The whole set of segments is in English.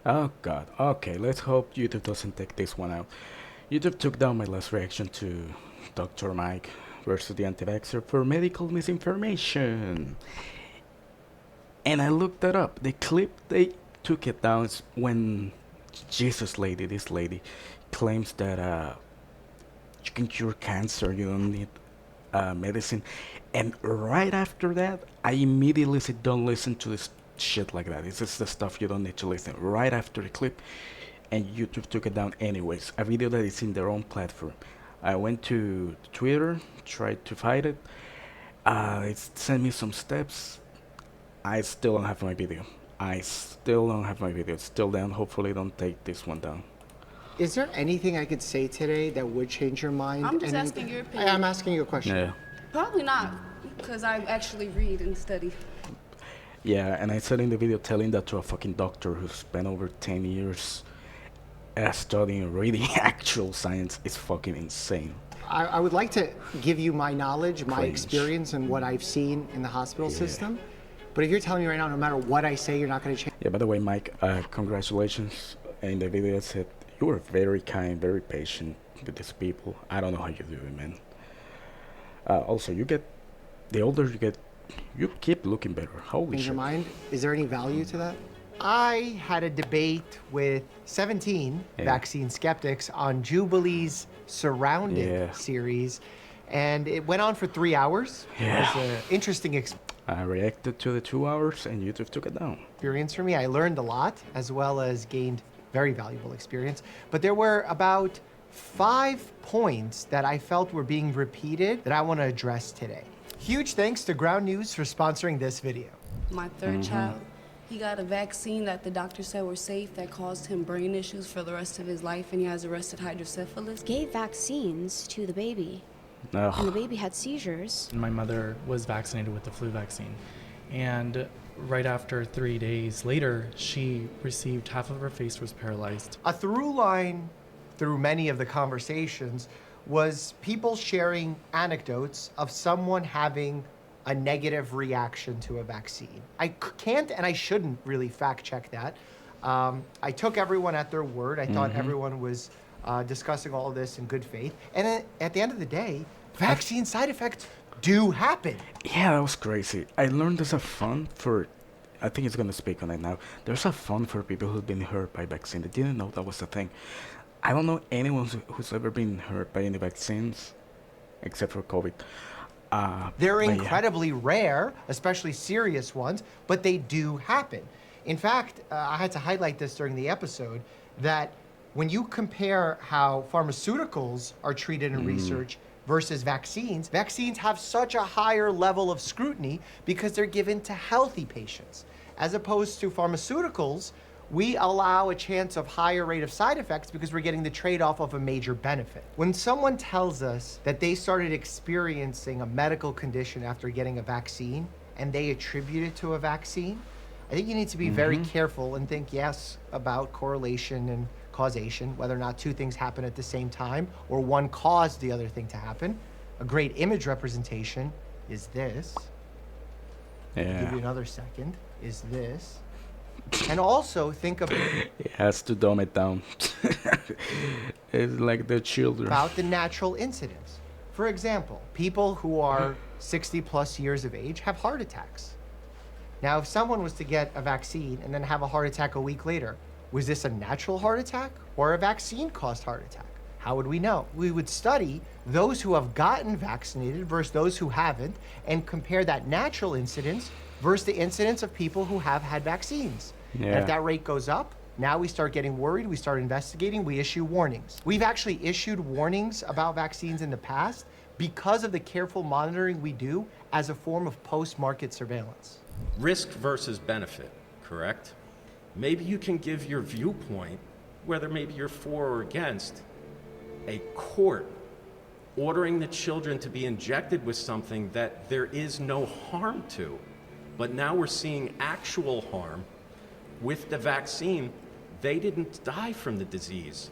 Oh god. Okay, let's hope YouTube doesn't take this one out. YouTube took down my last reaction to Dr. Mike versus the anti-vaxxer for medical misinformation. And I looked that up. The clip they took it down is when Jesus lady, this lady, claims that you can cure cancer, you don't need medicine. And right after that, I immediately said, don't listen to this shit like that. This is the stuff you don't need to listen. Right after the clip, and YouTube took it down anyways. A video that is in their own platform. I went to Twitter, tried to find it. It sent me some steps. I still don't have my video. I still don't have my video. It's still down. Hopefully, don't take this one down. Is there anything I could say today that would change your mind? I'm just asking your opinion. I'm asking you a question. Yeah. Probably not, because I actually read and study. Yeah, and I said in the video telling that to a fucking doctor who spent over 10 years studying and reading actual science is fucking insane. I would like to give you my knowledge, my Cringe. experience, and what I've seen in the hospital system. But if you're telling me right now, no matter what I say, you're not going to change. Yeah, by the way, Mike, congratulations. In the video, I said you were very kind, very patient with these people. I don't know how you do it, man. Also, the older you get, you keep looking better. Holy Change shit. your mind? Is there any value to that? I had a debate with 17 vaccine skeptics on Jubilee's Surrounded Yeah. series, and it went on for 3 hours. Yeah. It was an interesting I reacted to the 2 hours and YouTube took it down. experience for me. I learned a lot as well as gained very valuable experience. But there were about 5 points that I felt were being repeated that I want to address today. Huge thanks to Ground News for sponsoring this video. My third child, he got a vaccine that the doctor said were safe that caused him brain issues for the rest of his life, and he has arrested hydrocephalus. Gave vaccines to the baby, and the Ugh. baby had seizures. My mother was vaccinated with the flu vaccine, and right after 3 days later, she received half of her face was paralyzed. A through line through many of the conversations was people sharing anecdotes of someone having a negative reaction to a vaccine. I can't and I shouldn't really fact check that. I took everyone at their word. I thought everyone was discussing all of this in good faith. And then at the end of the day, vaccine side effects do happen. Yeah, that was crazy. I learned there's a fund for, I think it's gonna speak on it now. There's a fund for people who've been hurt by vaccine. I didn't know that was a thing. I don't know anyone who's ever been hurt by any vaccines, except for COVID. They're but yeah. incredibly rare, especially serious ones, but they do happen. In fact, I had to highlight this during the episode that when you compare how pharmaceuticals are treated in research versus vaccines, vaccines have such a higher level of scrutiny because they're given to healthy patients. As opposed to pharmaceuticals, we allow a chance of higher rate of side effects because we're getting the trade-off of a major benefit. When someone tells us that they started experiencing a medical condition after getting a vaccine and they attribute it to a vaccine, I think you need to be very careful and think, yes, about correlation and causation, whether or not two things happen at the same time or one caused the other thing to happen. A great image representation is this. I'll give you another second, is this. And also think It has to dumb it down. It's like the children. about the natural incidents. For example, people who are 60 plus years of age have heart attacks. Now, if someone was to get a vaccine and then have a heart attack a week later, was this a natural heart attack or a vaccine-caused heart attack? How would we know? We would study those who have gotten vaccinated versus those who haven't and compare that natural incidence versus the incidence of people who have had vaccines. And Yeah. if that rate goes up, now we start getting worried, we start investigating, we issue warnings. We've actually issued warnings about vaccines in the past because of the careful monitoring we do as a form of post-market surveillance. Risk versus benefit, correct? Maybe you can give your viewpoint, whether maybe you're for or against, a court ordering the children to be injected with something that there is no harm to. But now we're seeing actual harm with the vaccine. They didn't die from the disease.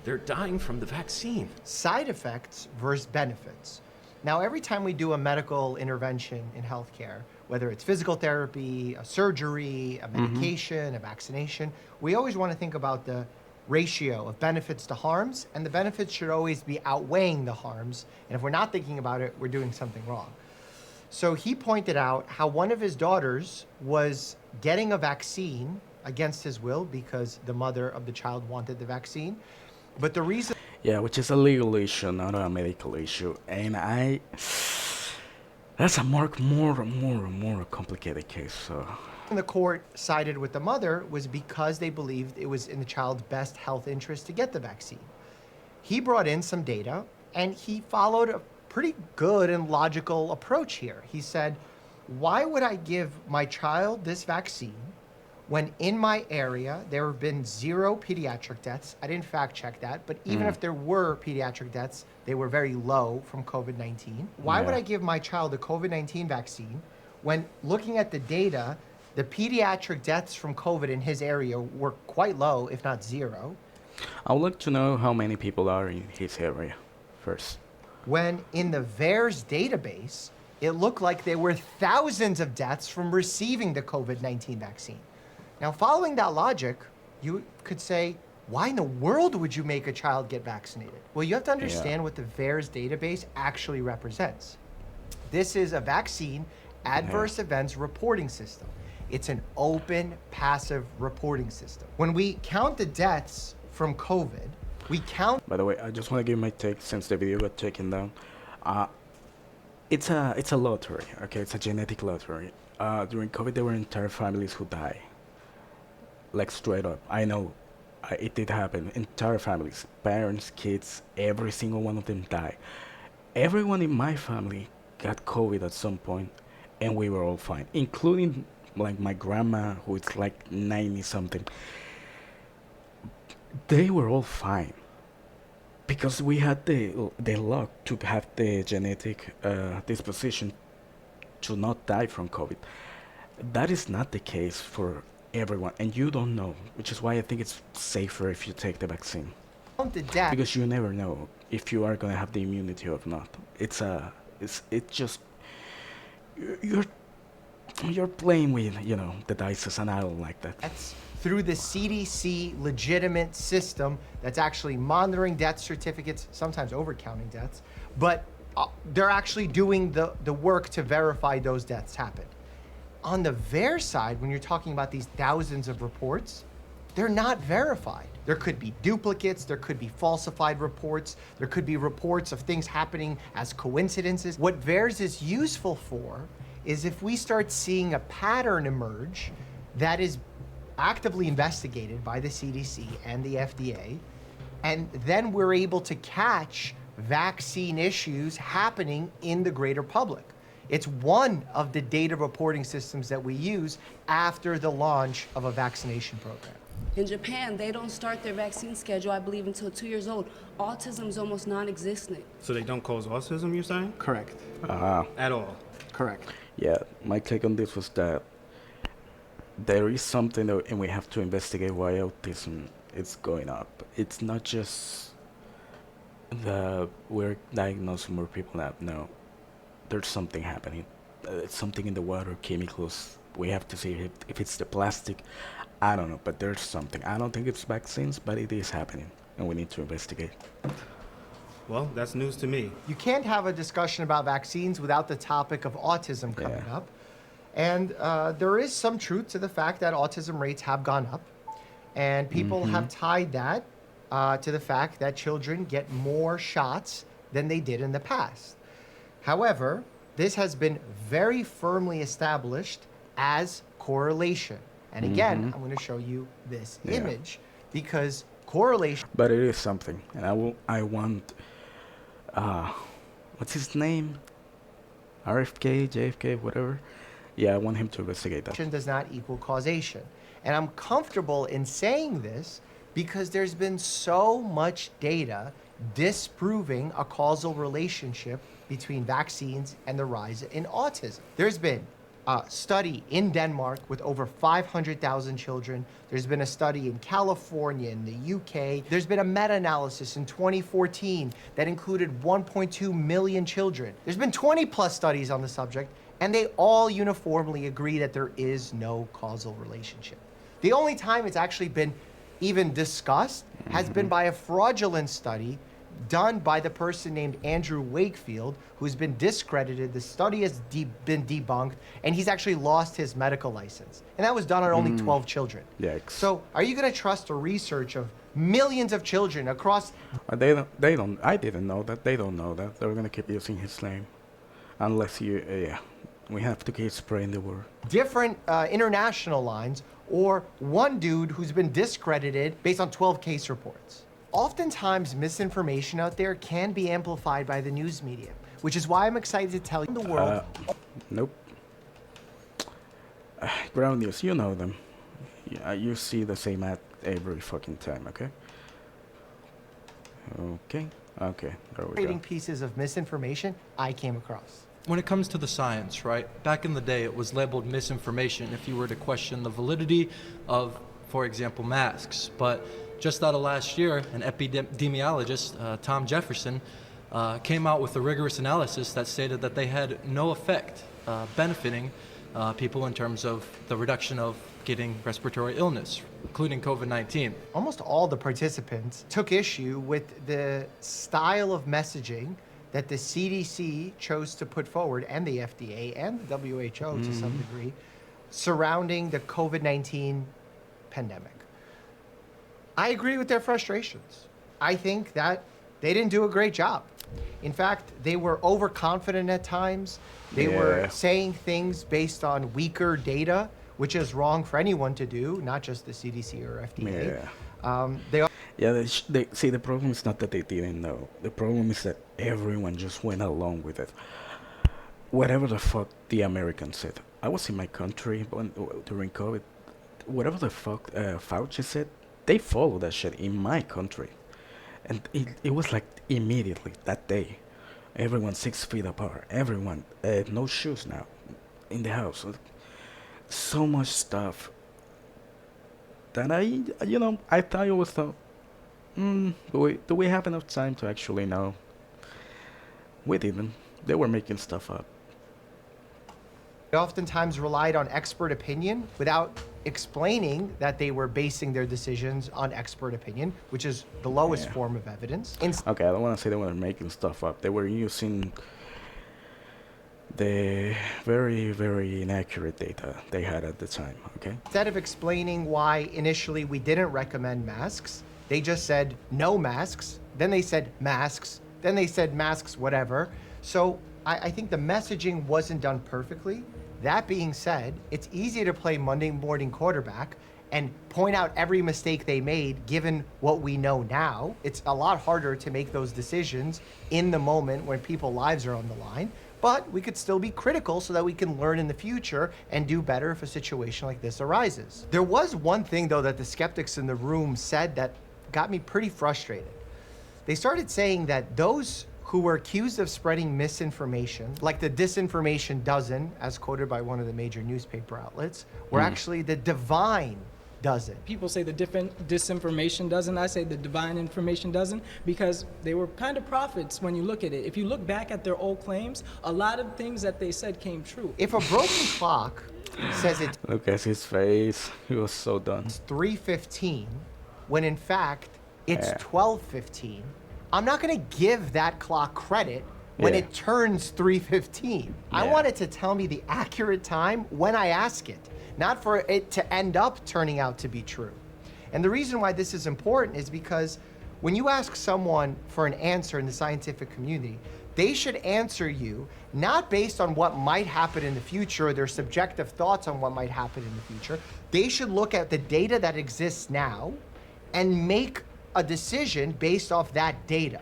They're dying from the vaccine. Side effects versus benefits. Now, every time we do a medical intervention in healthcare, whether it's physical therapy, a surgery, a medication, a vaccination, we always want to think about the ratio of benefits to harms, and the benefits should always be outweighing the harms. And if we're not thinking about it, we're doing something wrong. So he pointed out how one of his daughters was getting a vaccine against his will because the mother of the child wanted the vaccine. But the reason... Yeah, which is a legal issue, not a medical issue. And that's a more complicated case, so... the court sided with the mother was because they believed it was in the child's best health interest to get the vaccine. He brought in some data, and he followed a pretty good and logical approach here. He said, why would I give my child this vaccine when in my area there have been 0 pediatric deaths? I didn't fact check that, but even if there were pediatric deaths, they were very low from COVID-19. Why would I give my child a COVID-19 vaccine when, looking at the data, the pediatric deaths from COVID in his area were quite low, if not 0? I would like to know how many people are in his area first. When in the VAERS database, it looked like there were thousands of deaths from receiving the COVID-19 vaccine. Now, following that logic, you could say, why in the world would you make a child get vaccinated? Well, you have to understand what the VAERS database actually represents. This is a vaccine adverse events reporting system. It's an open, passive reporting system. When we count the deaths from COVID, we count... By the way, I just want to give my take since the video got taken down. It's a lottery, okay? It's a genetic lottery. During COVID, there were entire families who died. Like straight up. I know it did happen. Entire families, parents, kids, every single one of them died. Everyone in my family got COVID at some point, and we were all fine, including like my grandma, who is like 90 something. They were all fine because we had the luck to have the genetic disposition to not die from COVID. That is not the case for everyone, and you don't know, which is why I think it's safer if you take the vaccine. Because you never know if you are gonna have the immunity or not. It's just you're playing with, you know, the dice, and I don't like that. That's through the CDC legitimate system that's actually monitoring death certificates, sometimes overcounting deaths, but they're actually doing the work to verify those deaths happened. On the VAERS side, when you're talking about these thousands of reports, they're not verified. There could be duplicates, there could be falsified reports, there could be reports of things happening as coincidences. What VAERS is useful for is if we start seeing a pattern emerge that is actively investigated by the CDC and the FDA, and then we're able to catch vaccine issues happening in the greater public. It's one of the data reporting systems that we use after the launch of a vaccination program. In Japan, they don't start their vaccine schedule, I believe, until 2 years old. Autism is almost non-existent. So they don't cause autism, you're saying? Correct. At all? Correct. Yeah, my take on this was that there is something that, and we have to investigate why autism is going up. It's not just that we're diagnosing more people now. No, there's something happening. It's something in the water, chemicals. We have to see if it's the plastic. I don't know, but there's something. I don't think it's vaccines, but it is happening, and we need to investigate. Well, that's news to me. You can't have a discussion about vaccines without the topic of autism coming up. And there is some truth to the fact that autism rates have gone up. And people have tied that to the fact that children get more shots than they did in the past. However, this has been very firmly established as correlation. And again, I'm going to show you this image because correlation... But it is something. And I want... what's his name? RFK, JFK, whatever. Yeah, I want him to investigate that. Does not equal causation. And I'm comfortable in saying this because there's been so much data disproving a causal relationship between vaccines and the rise in autism. There's been a study in Denmark with over 500,000 children. There's been a study in California, in the UK. There's been a meta-analysis in 2014 that included 1.2 million children. There's been 20 plus studies on the subject, And they all uniformly agree that there is no causal relationship. The only time it's actually been even discussed has been by a fraudulent study done by the person named Andrew Wakefield, who's been discredited. The study has been debunked, and he's actually lost his medical license. And that was done on only 12 children. Yikes. So are you going to trust the research of millions of children across... They don't, I didn't know that. They don't know that. They're gonna keep using his name. Unless you, yeah. We have to keep spreading the word. Different international lines, or one dude who's been discredited based on 12 case reports. Oftentimes, misinformation out there can be amplified by the news media, which is why I'm excited to tell you the world. Nope. Ground News, you know them. Yeah, you see the same ad every fucking time, okay? Okay, there we Creating go. pieces of misinformation I came across. When it comes to the science, right? Back in the day, it was labeled misinformation if you were to question the validity of, for example, masks. But just out of last year, an epidemiologist, Tom Jefferson, came out with a rigorous analysis that stated that they had no effect benefiting people in terms of the reduction of getting respiratory illness, including COVID-19. Almost all the participants took issue with the style of messaging that the CDC chose to put forward, and the FDA and the WHO to some degree, surrounding the COVID-19 pandemic. I agree with their frustrations. I think that they didn't do a great job. In fact, they were overconfident at times. They were saying things based on weaker data, which is wrong for anyone to do, not just the CDC or FDA. They see, the problem is not that they didn't know. The problem is that everyone just went along with it. Whatever the fuck the Americans said. I was in my country during COVID. Whatever the fuck Fauci said, they followed that shit in my country. And it was like immediately, that day. Everyone 6 feet apart. Everyone, no shoes now, in the house. So much stuff that I thought it was do we have enough time to actually know? We didn't. They were making stuff up. They oftentimes relied on expert opinion without explaining that they were basing their decisions on expert opinion, which is the lowest form of evidence. Okay, I don't want to say they were making stuff up. They were using the very, very inaccurate data they had at the time, okay? Instead of explaining why initially we didn't recommend masks, they just said no masks, then they said masks, then they said masks whatever. So I think the messaging wasn't done perfectly. That being said, it's easy to play Monday morning quarterback and point out every mistake they made given what we know now. It's a lot harder to make those decisions in the moment when people's lives are on the line. But we could still be critical so that we can learn in the future and do better if a situation like this arises. There was one thing, though, that the skeptics in the room said that got me pretty frustrated. They started saying that those who were accused of spreading misinformation, like the disinformation dozen, as quoted by one of the major newspaper outlets, were actually the divine dozen. People say the disinformation dozen. I say the divine information dozen, because they were kind of prophets when you look at it. If you look back at their old claims, a lot of things that they said came true. If a broken clock says it's Look at his face. He was so done. 3:15, when in fact it's 12:15, I'm not going to give that clock credit when it turns 3:15. I want it to tell me the accurate time when I ask it, not for it to end up turning out to be true. And the reason why this is important is because when you ask someone for an answer in the scientific community, they should answer you not based on what might happen in the future or their subjective thoughts on what might happen in the future. They should look at the data that exists now and make a decision based off that data.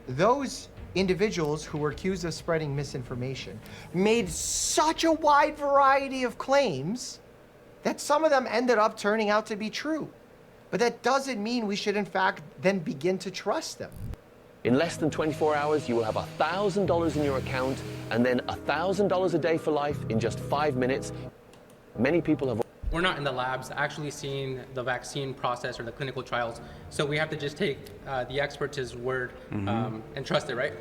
Those individuals who were accused of spreading misinformation made such a wide variety of claims that some of them ended up turning out to be true. But that doesn't mean we should in fact then begin to trust them. In less than 24 hours, you will have $1,000 in your account and then $1,000 a day for life in just 5 minutes. Many people have... We're not in the labs actually seeing the vaccine process or the clinical trials, so we have to just take the experts' word and trust it, right?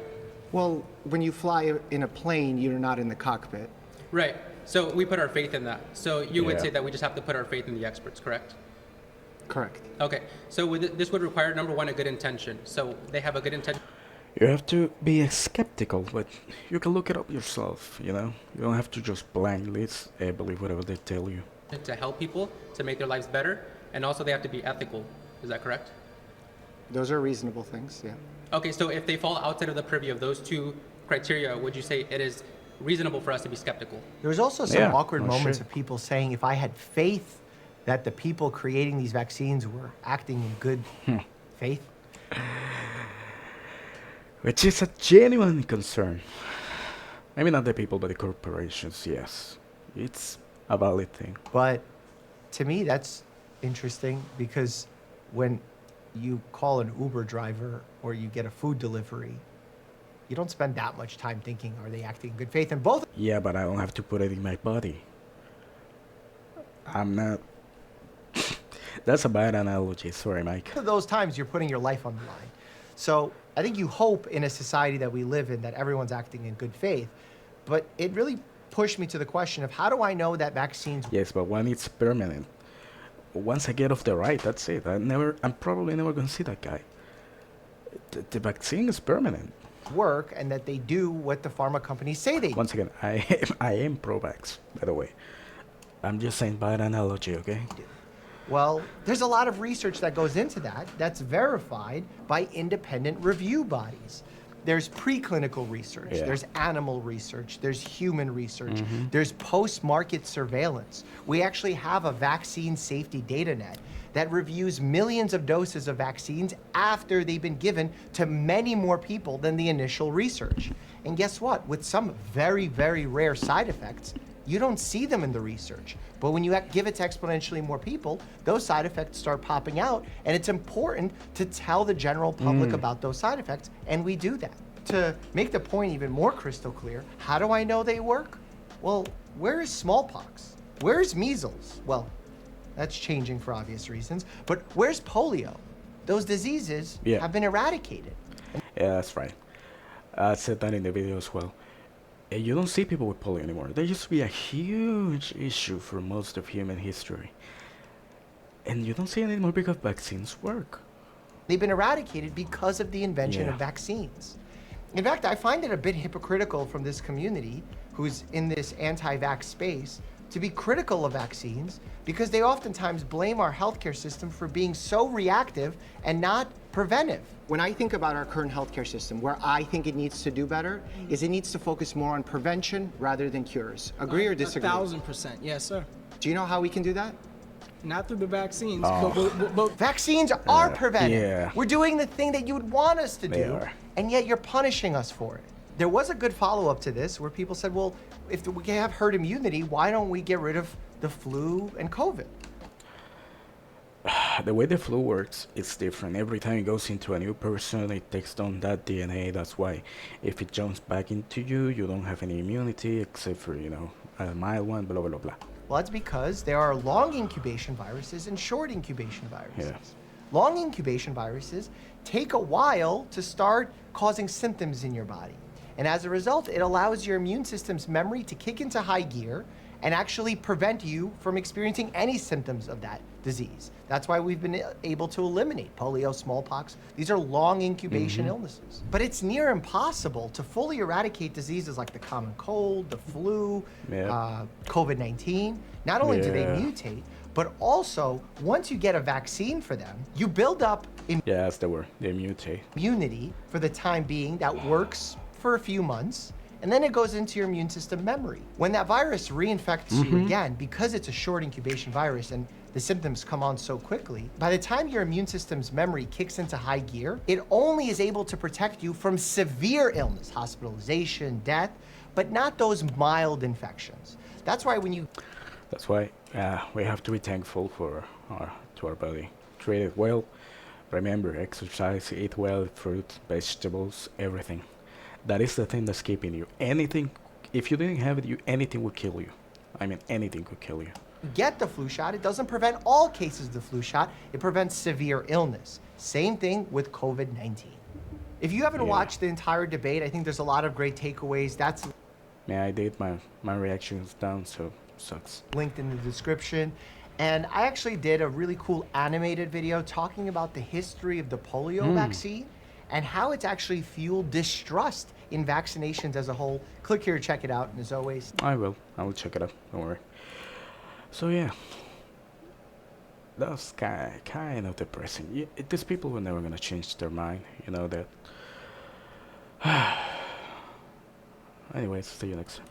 Well, when you fly in a plane, you're not in the cockpit. Right. So we put our faith in that. So you would Yeah. say that we just have to put our faith in the experts, correct? Correct. Okay. So this would require, number one, a good intention. So they have a good intention You have to be skeptical, but you can look it up yourself, you know? You don't have to just blindly believe whatever they tell you. to help people, to make their lives better, and also they have to be ethical. Is that correct? Those are reasonable things, yeah. Okay, so if they fall outside of the purview of those two criteria, would you say it is reasonable for us to be skeptical? There was also some Yeah, awkward no moments shit. of people saying if I had faith that the people creating these vaccines were acting in good faith. Which is a genuine concern. Maybe not the people, but the corporations, yes. It's a valid thing. But to me, that's interesting because when you call an Uber driver or you get a food delivery, you don't spend that much time thinking, are they acting in good faith? And both Yeah, but I don't have to put it in my body. I'm not... That's a bad analogy. Sorry, Mike. of those times, you're putting your life on the line. So I think you hope in a society that we live in that everyone's acting in good faith. But it really pushed me to the question of how do I know that vaccines Yes, but when it's permanent, once I get off the ride, that's it. I'm probably never gonna see that guy. The vaccine is permanent. work and that they do what the pharma companies say they do? Once again, I am pro-vax, by the way. I'm just saying by an analogy, okay? Well, there's a lot of research that goes into that that's verified by independent review bodies. There's preclinical research, Yeah. there's animal research, there's human research, there's post-market surveillance. We actually have a vaccine safety data net that reviews millions of doses of vaccines after they've been given to many more people than the initial research. And guess what? With some very, very rare side effects, you don't see them in the research. But when you give it to exponentially more people, those side effects start popping out. And it's important to tell the general public about those side effects. And we do that. To make the point even more crystal clear, how do I know they work? Well, where is smallpox? Where's measles? Well, that's changing for obvious reasons. But where's polio? Those diseases Yeah. have been eradicated. Yeah, that's right. I said that in the video as well. You don't see people with polio anymore. There used to be a huge issue for most of human history. And you don't see it anymore because vaccines work. They've been eradicated because of the invention Yeah. of vaccines. In fact, I find it a bit hypocritical from this community who's in this anti-vax space to be critical of vaccines because they oftentimes blame our healthcare system for being so reactive and not preventive. When I think about our current healthcare system, where I think it needs to do better is it needs to focus more on prevention rather than cures. Agree or disagree? 1,000%, yes, sir. Do you know how we can do that? Not through the vaccines, Oh. but Vaccines are preventive. yeah. We're doing the thing that you would want us to They do, are. and yet you're punishing us for it. There was a good follow-up to this where people said, well, if we have herd immunity, why don't we get rid of the flu and COVID? The way the flu works is different. Every time it goes into a new person, it takes down that DNA. That's why if it jumps back into you, you don't have any immunity except for, you know, a mild one, blah, blah, blah. Well, that's because there are long incubation viruses and short incubation viruses. Yeah. Long incubation viruses take a while to start causing symptoms in your body. And as a result, it allows your immune system's memory to kick into high gear and actually prevent you from experiencing any symptoms of that disease. That's why we've been able to eliminate polio, smallpox. These are long incubation illnesses. But it's near impossible to fully eradicate diseases like the common cold, the flu, Yeah. COVID-19. Not only do they Yeah. mutate, but also once you get a vaccine for them, you build up Yeah, that's the word. They mutate. immunity for the time being that works for a few months, and then it goes into your immune system memory. When that virus reinfects you again, because it's a short incubation virus and the symptoms come on so quickly, by the time your immune system's memory kicks into high gear, it only is able to protect you from severe illness, hospitalization, death, but not those mild infections. That's why when you That's why we have to be thankful for our body. Treat it well. Remember, exercise, eat well, fruit, vegetables, everything. That is the thing that's keeping you. Anything, if you didn't have it, anything would kill you. I mean, anything could kill you. get the flu shot, it doesn't prevent all cases of the flu shot. It prevents severe illness. Same thing with COVID-19. If you haven't Yeah. watched the entire debate, I think there's a lot of great takeaways. That's Yeah, I did. My reaction is down, so sucks. linked in the description. And I actually did a really cool animated video talking about the history of the polio vaccine and how it's actually fueled distrust in vaccinations as a whole. Click here to check it out. And as always, I will check it out. Don't worry. So yeah, that's kind of depressing. These people were never gonna change their mind. You know that. Anyways, see you next time.